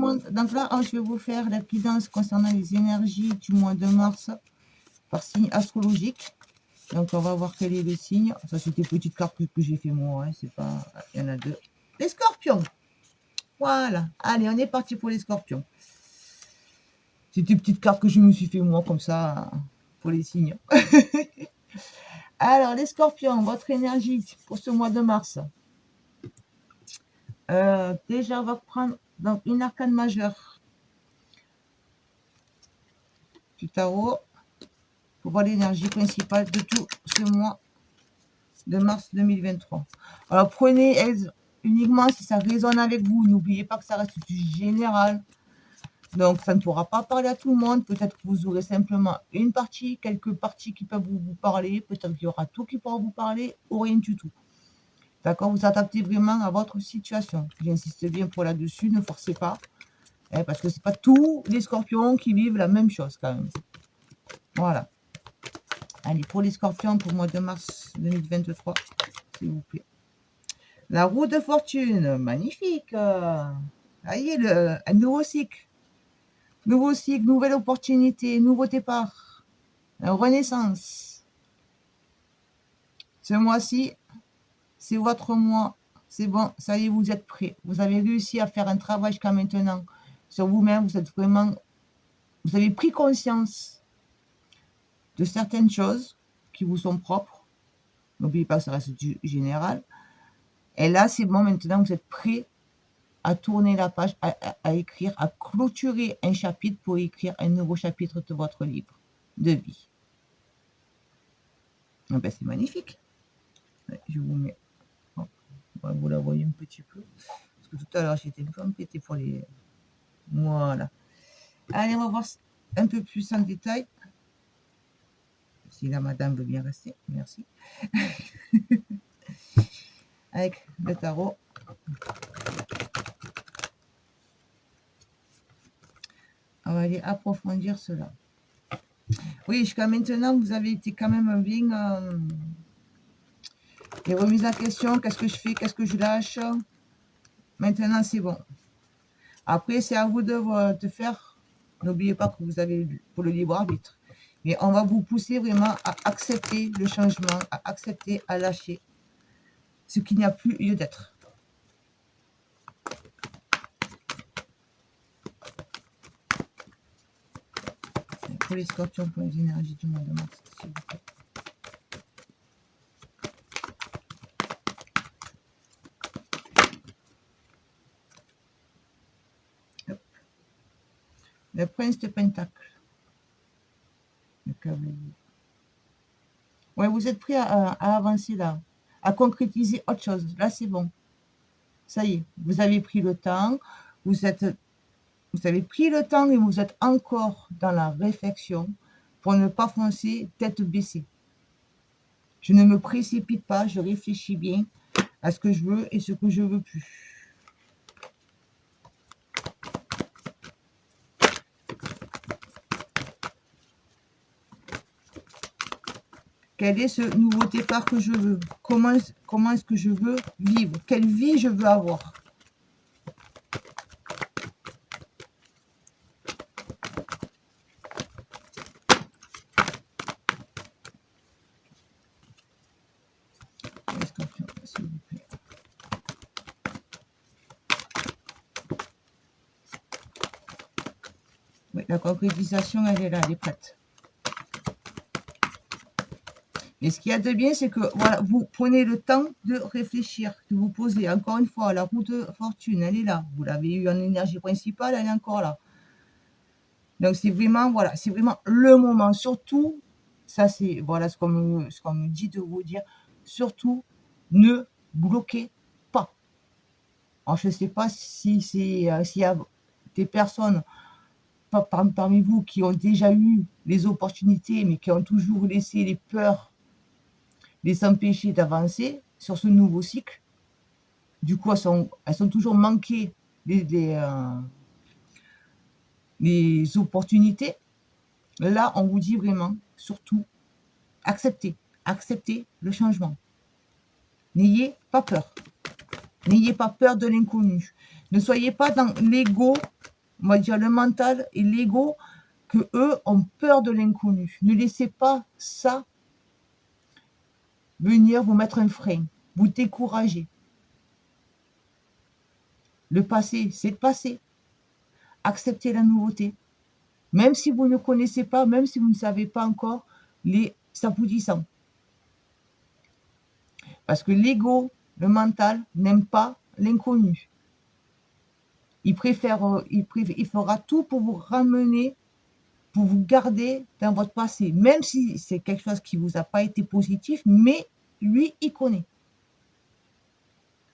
monde. Donc là, je vais vous faire la guidance concernant les énergies du mois de mars par signe astrologique. Donc, on va voir quel est le signe. Ça, c'est des petites cartes que j'ai fait moi. Hein, c'est pas... Il y en a deux. Les scorpions. Voilà. Allez, on est parti pour les scorpions. C'est des petites cartes que je me suis fait moi, comme ça, pour les signes. Alors, les scorpions, votre énergie pour ce mois de mars. Déjà, on va prendre donc, une arcane majeure du tarot pour voir l'énergie principale de tout ce mois de mars 2023. Alors, prenez uniquement si ça résonne avec vous. N'oubliez pas que ça reste du général. Donc, ça ne pourra pas parler à tout le monde. Peut-être que vous aurez simplement une partie, quelques parties qui peuvent vous parler. Peut-être qu'il y aura tout qui pourra vous parler ou rien du tout. D'accord? Vous adaptez vraiment à votre situation. J'insiste bien pour là-dessus. Ne forcez pas. Parce que ce n'est pas tous les scorpions qui vivent la même chose quand même. Voilà. Allez, pour les scorpions, pour le mois de mars 2023, s'il vous plaît. La roue de fortune, magnifique. Voyez, un nouveau cycle. Nouveau cycle, nouvelle opportunité, nouveau départ. Une renaissance. Ce mois-ci, c'est votre mois. C'est bon, ça y est, vous êtes prêts. Vous avez réussi à faire un travail jusqu'à maintenant sur vous-même. Vous êtes vraiment... Vous avez pris conscience de certaines choses qui vous sont propres. N'oubliez pas que ça reste du général. Et là, c'est bon, maintenant, vous êtes prêts à tourner la page, à écrire, à clôturer un chapitre pour écrire un nouveau chapitre de votre livre de vie. Ah ben, c'est magnifique. Je vous mets... Vous la voyez un petit peu. Parce que tout à l'heure, j'étais un peu embêtée pour les... Voilà. Allez, on va voir un peu plus en détail. Si la madame veut bien rester, merci. Avec le tarot. On va aller approfondir cela. Oui, jusqu'à maintenant, vous avez été quand même bien... les remises en question, qu'est-ce que je fais, qu'est-ce que je lâche. Maintenant, c'est bon. Après, c'est à vous de faire. N'oubliez pas que vous avez pour le libre arbitre. Mais on va vous pousser vraiment à accepter le changement, à accepter, à lâcher ce qui n'y a plus lieu d'être. Pour les scorpions, pour les énergies du mois de mars, s'il vous plaît. Hop. Le prince de pentacle. Le cavalier. Ouais, vous êtes prêts à avancer là, à concrétiser autre chose. Là, c'est bon. Ça y est, vous avez pris le temps, vous avez pris le temps et vous êtes encore dans la réflexion pour ne pas foncer tête baissée. Je ne me précipite pas, je réfléchis bien à ce que je veux et ce que je veux plus. Quel est ce nouveau départ que je veux? Comment est-ce que je veux vivre? Quelle vie je veux avoir? S'il vous plaît. Oui, la concrétisation, elle est là, elle est prête. Et ce qu'il y a de bien, c'est que voilà, vous prenez le temps de réfléchir, de vous poser. Encore une fois, la roue de fortune, elle est là. Vous l'avez eu en énergie principale, elle est encore là. Donc c'est vraiment, voilà, c'est vraiment le moment. Surtout, ça c'est, voilà ce qu'on me dit de vous dire. Surtout, ne bloquez pas. Alors je ne sais pas si c'est, s'il y a des personnes parmi vous qui ont déjà eu les opportunités, mais qui ont toujours laissé les peurs les empêcher d'avancer sur ce nouveau cycle. Du coup, elles sont toujours manquées les opportunités. Là, on vous dit vraiment, surtout, acceptez le changement. N'ayez pas peur. N'ayez pas peur de l'inconnu. Ne soyez pas dans l'ego on va dire le mental et l'ego, que eux ont peur de l'inconnu. Ne laissez pas ça venir vous mettre un frein, vous décourager. Le passé, c'est le passé. Acceptez la nouveauté. Même si vous ne connaissez pas, même si vous ne savez pas encore les aboutissants. Parce que l'ego, le mental, n'aime pas l'inconnu. Il fera tout pour vous ramener, pour vous garder dans votre passé. Même si c'est quelque chose qui ne vous a pas été positif, mais lui, il connaît.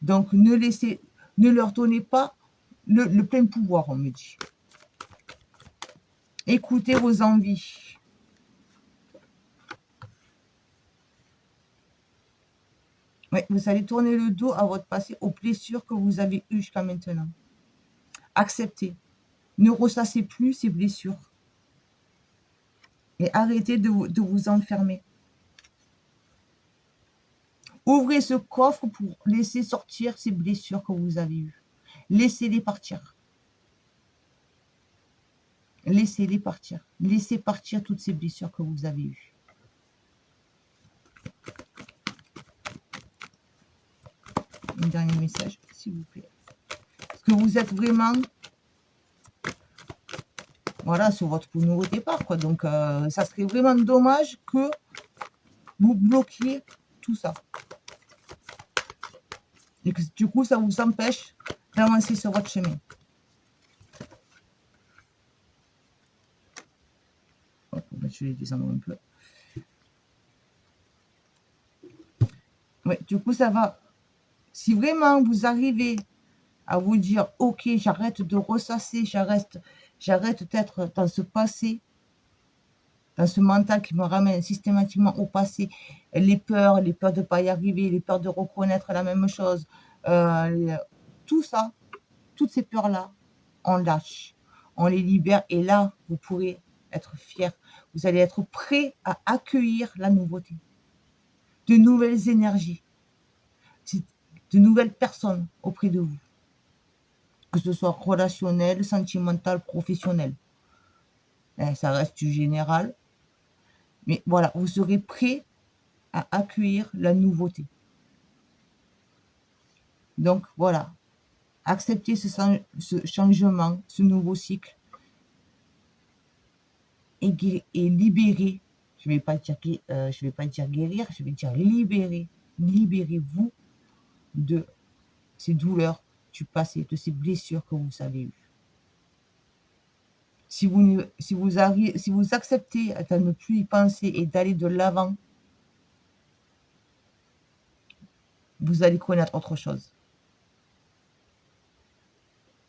Donc, ne leur donnez pas le plein pouvoir, on me dit. Écoutez vos envies. Ouais, vous allez tourner le dos à votre passé, aux blessures que vous avez eues jusqu'à maintenant. Acceptez. Ne ressassez plus ces blessures. Et arrêtez de vous enfermer. Ouvrez ce coffre pour laisser sortir ces blessures que vous avez eues. Laissez-les partir. Laissez-les partir. Laissez partir toutes ces blessures que vous avez eues. Un dernier message, s'il vous plaît. Parce que vous êtes vraiment, voilà, sur votre nouveau départ, quoi. Donc, ça serait vraiment dommage que vous bloquiez tout ça. Et que du coup, ça vous empêche d'avancer sur votre chemin. Hop, je vais descendre un peu. Oui, du coup, ça va. Si vraiment vous arrivez à vous dire, ok, j'arrête de ressasser, j'arrête d'être dans ce passé, dans ce mental qui me ramène systématiquement au passé, les peurs de ne pas y arriver, les peurs de reconnaître la même chose, tout ça, toutes ces peurs-là, on lâche, on les libère et là, vous pourrez être fier. Vous allez être prêt à accueillir la nouveauté, de nouvelles énergies, de nouvelles personnes auprès de vous, que ce soit relationnel, sentimental, professionnel. Ça reste du général, mais voilà, vous serez prêt à accueillir la nouveauté. Donc voilà, acceptez ce changement, ce nouveau cycle et libérer, je ne vais pas dire guérir, je vais dire libérer, libérez-vous de ces douleurs du passé, de ces blessures que vous avez eues. Si vous acceptez à ne plus y penser et d'aller de l'avant, vous allez connaître autre chose.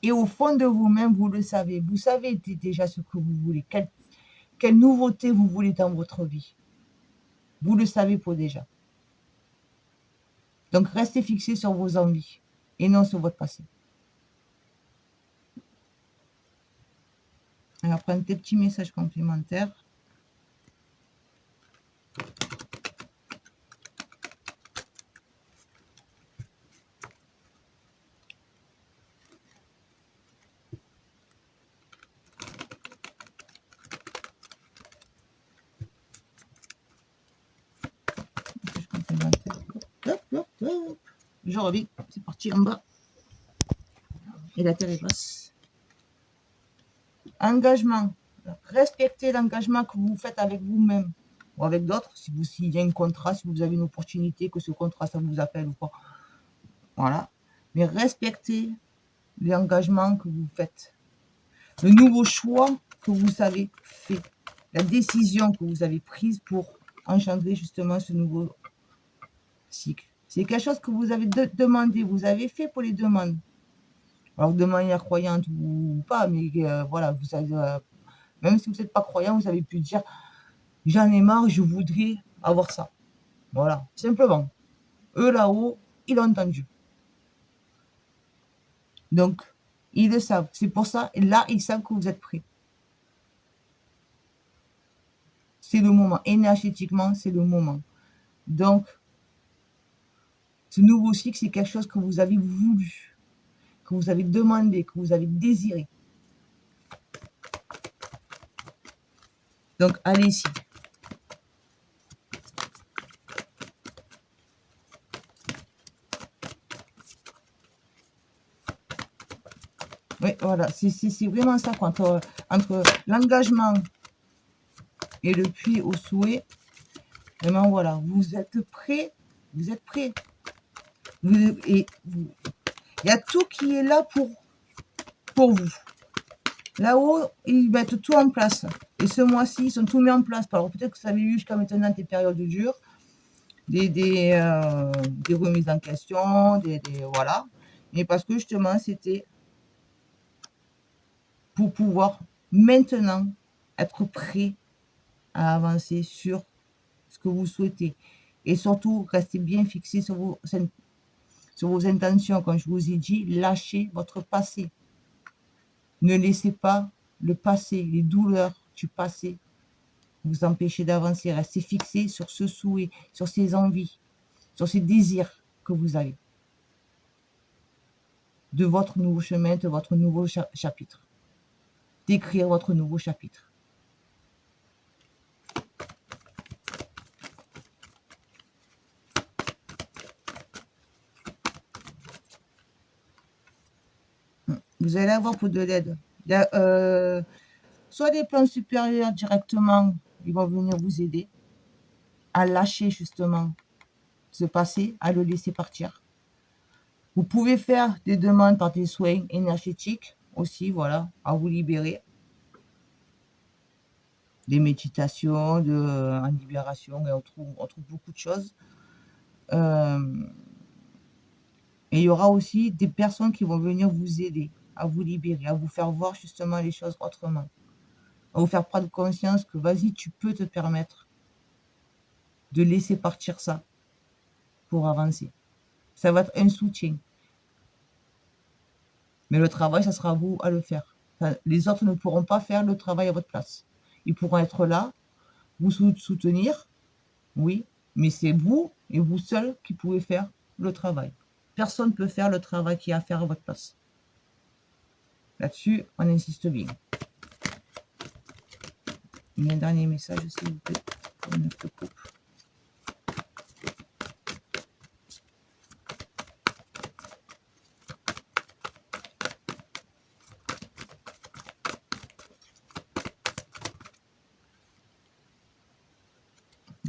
Et au fond de vous-même, vous le savez. Vous savez déjà ce que vous voulez. Quelle nouveauté vous voulez dans votre vie. Vous le savez pour déjà. Donc, restez fixé sur vos envies et non sur votre passé. Alors, prenez des petits messages complémentaires. Hop, hop, hop. Je reviens. C'est parti en bas. Et la terre est basse. Engagement. Respectez l'engagement que vous faites avec vous-même ou avec d'autres. S'il y a un contrat, si vous avez une opportunité, que ce contrat, ça vous appelle ou pas. Voilà. Mais respectez l'engagement que vous faites. Le nouveau choix que vous avez fait. La décision que vous avez prise pour engendrer justement ce nouveau cycle. C'est quelque chose que vous avez demandé, vous avez fait pour les demandes. Alors de manière croyante ou pas, mais voilà, vous avez, même si vous n'êtes pas croyant, vous avez pu dire j'en ai marre, je voudrais avoir ça. Voilà, simplement. Eux là-haut, ils l'ont entendu. Donc, ils le savent. C'est pour ça, et là, ils savent que vous êtes prêts. C'est le moment. Énergétiquement, c'est le moment. Donc, ce nouveau cycle, c'est quelque chose que vous avez voulu, que vous avez demandé, que vous avez désiré. Donc, allez-y. Oui, voilà, c'est vraiment ça, entre l'engagement et le puits au souhait, vraiment, voilà, vous êtes prêts, vous êtes prêts. Il y a tout qui est là pour vous. Là-haut, ils mettent tout en place. Et ce mois-ci, ils sont tout mis en place. Alors peut-être que ça avait eu jusqu'à maintenant des périodes dures, des remises en question, voilà. Mais parce que justement, c'était pour pouvoir maintenant être prêt à avancer sur ce que vous souhaitez. Et surtout, restez bien fixé sur vos intentions. Comme je vous ai dit, lâchez votre passé. Ne laissez pas le passé, les douleurs du passé vous empêcher d'avancer. Restez fixé sur ce souhait, sur ces envies, sur ces désirs que vous avez. De votre nouveau chemin, de votre nouveau chapitre. D'écrire votre nouveau chapitre. Vous allez avoir pour de l'aide. Soit des plans supérieurs directement, ils vont venir vous aider à lâcher justement ce passé, à le laisser partir. Vous pouvez faire des demandes par des soins énergétiques aussi, voilà, à vous libérer. Des méditations, en libération, et on trouve beaucoup de choses. Et il y aura aussi des personnes qui vont venir vous aider à vous libérer, à vous faire voir justement les choses autrement. À vous faire prendre conscience que vas-y, tu peux te permettre de laisser partir ça pour avancer. Ça va être un soutien. Mais le travail, ça sera à vous à le faire. Enfin, les autres ne pourront pas faire le travail à votre place. Ils pourront être là, vous soutenir, oui, mais c'est vous et vous seul qui pouvez faire le travail. Personne ne peut faire le travail qu'il y a à faire à votre place. Là-dessus, on insiste bien. Il y a un dernier message, s'il vous plaît, pour une autre coupe.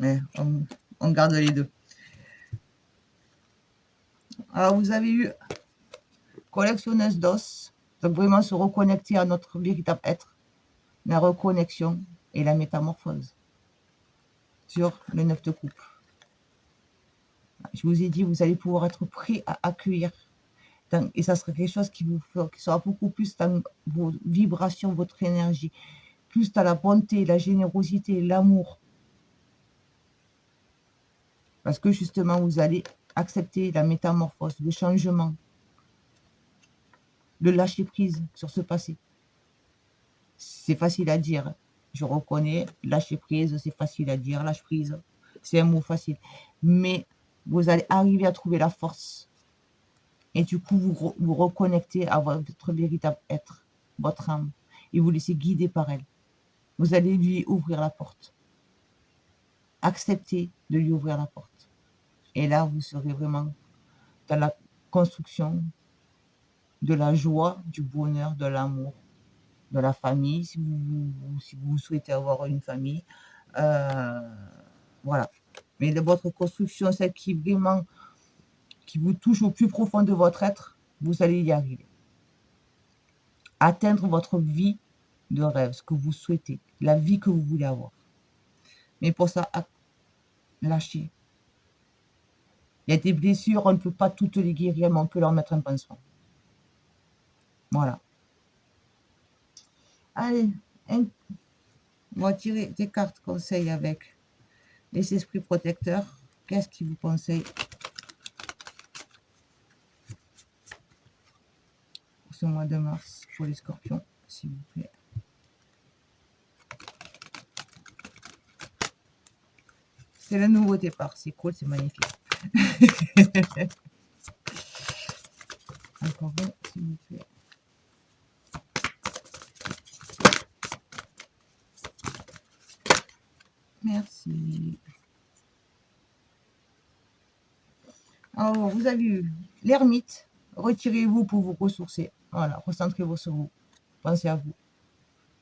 Ouais, on garde les deux. Alors, vous avez eu collectionneuse d'os, donc vraiment se reconnecter à notre véritable être, la reconnexion et la métamorphose sur le 9 de coupe. Je vous ai dit, vous allez pouvoir être prêt à accueillir. Et ça sera quelque chose qui sera beaucoup plus dans vos vibrations, votre énergie, plus dans la bonté, la générosité, l'amour. Parce que justement, vous allez accepter la métamorphose, le changement, le lâcher prise sur ce passé. C'est facile à dire, je reconnais, lâcher prise, c'est facile à dire, lâche prise, c'est un mot facile. Mais vous allez arriver à trouver la force. Et du coup, vous reconnectez à votre véritable être, votre âme, et vous laissez guider par elle. Vous allez lui ouvrir la porte. Acceptez de lui ouvrir la porte. Et là, vous serez vraiment dans la construction de la joie, du bonheur, de l'amour, de la famille, si vous souhaitez avoir une famille. Voilà. Mais de votre construction, celle qui vraiment, qui vous touche au plus profond de votre être, vous allez y arriver. Atteindre votre vie de rêve, ce que vous souhaitez, la vie que vous voulez avoir. Mais pour ça, lâchez. Il y a des blessures, on ne peut pas toutes les guérir, mais on peut leur mettre un pansement. Voilà. Allez, on va tirer des cartes conseils avec les esprits protecteurs. Qu'est-ce qu'ils vous conseillent pour ce mois de mars pour les scorpions, s'il vous plaît? C'est le nouveau départ, c'est cool, c'est magnifique. Encore un, s'il vous plaît. Merci. Alors, vous avez eu l'ermite. Retirez-vous pour vous ressourcer. Voilà, recentrez-vous sur vous. Pensez à vous,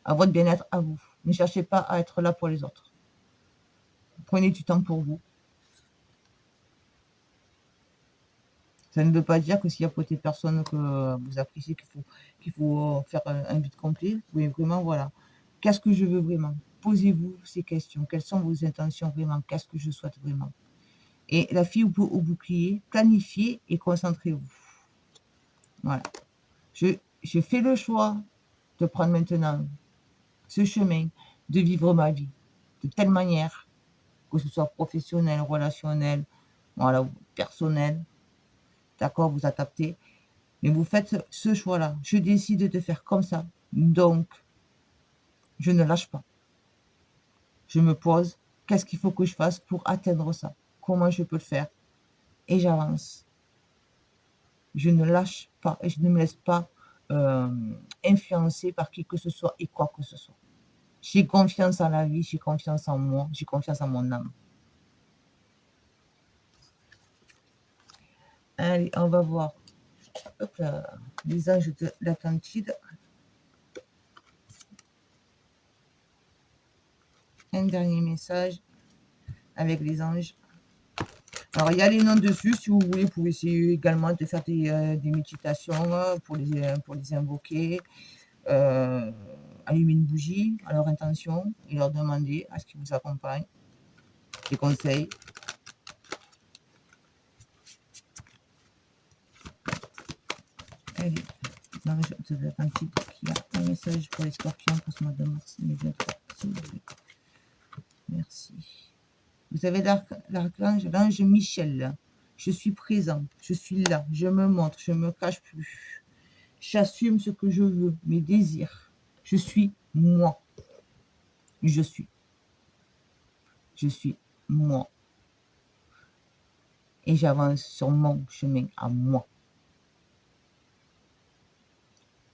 à votre bien-être, à vous. Ne cherchez pas à être là pour les autres. Prenez du temps pour vous. Ça ne veut pas dire que s'il y a côté personne que vous appréciez qu'il faut faire un vide complet. Oui, vraiment, voilà. Qu'est-ce que je veux vraiment? Posez-vous ces questions. Quelles sont vos intentions vraiment? Qu'est-ce que je souhaite vraiment? Et la fille au bouclier, planifiez et concentrez-vous. Voilà. Je fais le choix de prendre maintenant ce chemin, de vivre ma vie de telle manière, que ce soit professionnel, relationnel, voilà, personnel. D'accord, vous adaptez. Mais vous faites ce choix-là. Je décide de faire comme ça. Donc, je ne lâche pas. Je me pose. Qu'est-ce qu'il faut que je fasse pour atteindre ça? Comment je peux le faire? Et j'avance. Je ne lâche pas et je ne me laisse pas influencer par qui que ce soit et quoi que ce soit. J'ai confiance en la vie, j'ai confiance en moi, j'ai confiance en mon âme. Allez, on va voir. Hop là, les anges de l'Atlantide. Un dernier message avec les anges. Alors, il y a les noms dessus. Si vous voulez, vous pouvez essayer également de faire des méditations pour les invoquer. Allumer une bougie à leur intention et leur demander à ce qu'ils vous accompagnent. Des conseils. Allez, l'ange de l'Atlantide qui a un message pour les scorpions pour ce mois de mars 2023. S'il vous plaît. Merci. Vous avez l'ange Michel. Je suis présent, je suis là, je me montre, je ne me cache plus. J'assume ce que je veux, mes désirs. Je suis moi. Je suis. Je suis moi. Et j'avance sur mon chemin à moi.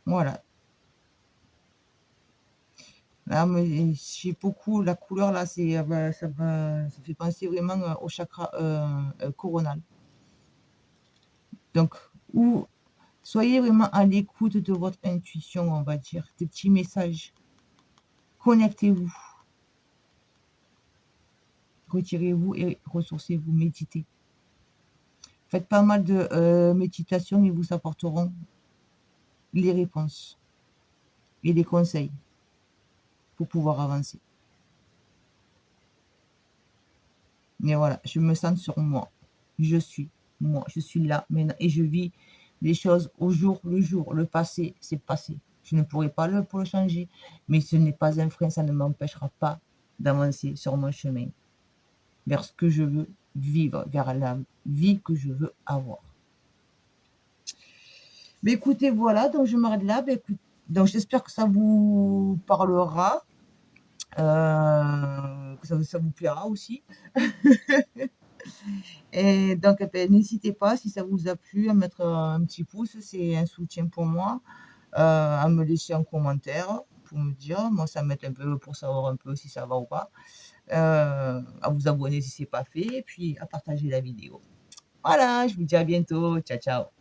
Voilà. Là, j'ai beaucoup, la couleur là, ça fait penser vraiment au chakra coronal. Donc, soyez vraiment à l'écoute de votre intuition, on va dire, des petits messages. Connectez-vous. Retirez-vous et ressourcez-vous, méditez. Faites pas mal de méditation et vous apporteront les réponses et les conseils pour pouvoir avancer. Mais voilà, je me sens sur moi. Je suis moi. Je suis là maintenant et je vis les choses au jour le jour. Le passé, c'est passé. Je ne pourrai pas pour le changer, mais ce n'est pas un frein, ça ne m'empêchera pas d'avancer sur mon chemin vers ce que je veux vivre, vers la vie que je veux avoir. Mais écoutez, voilà, donc je m'arrête là. Donc j'espère que ça vous parlera, que ça vous plaira aussi. Et donc, n'hésitez pas, si ça vous a plu, à mettre un petit pouce, c'est un soutien pour moi, à me laisser un commentaire pour me dire, moi ça m'aide un peu pour savoir un peu si ça va ou pas, à vous abonner si ce n'est pas fait, et puis à partager la vidéo. Voilà, je vous dis à bientôt, ciao ciao.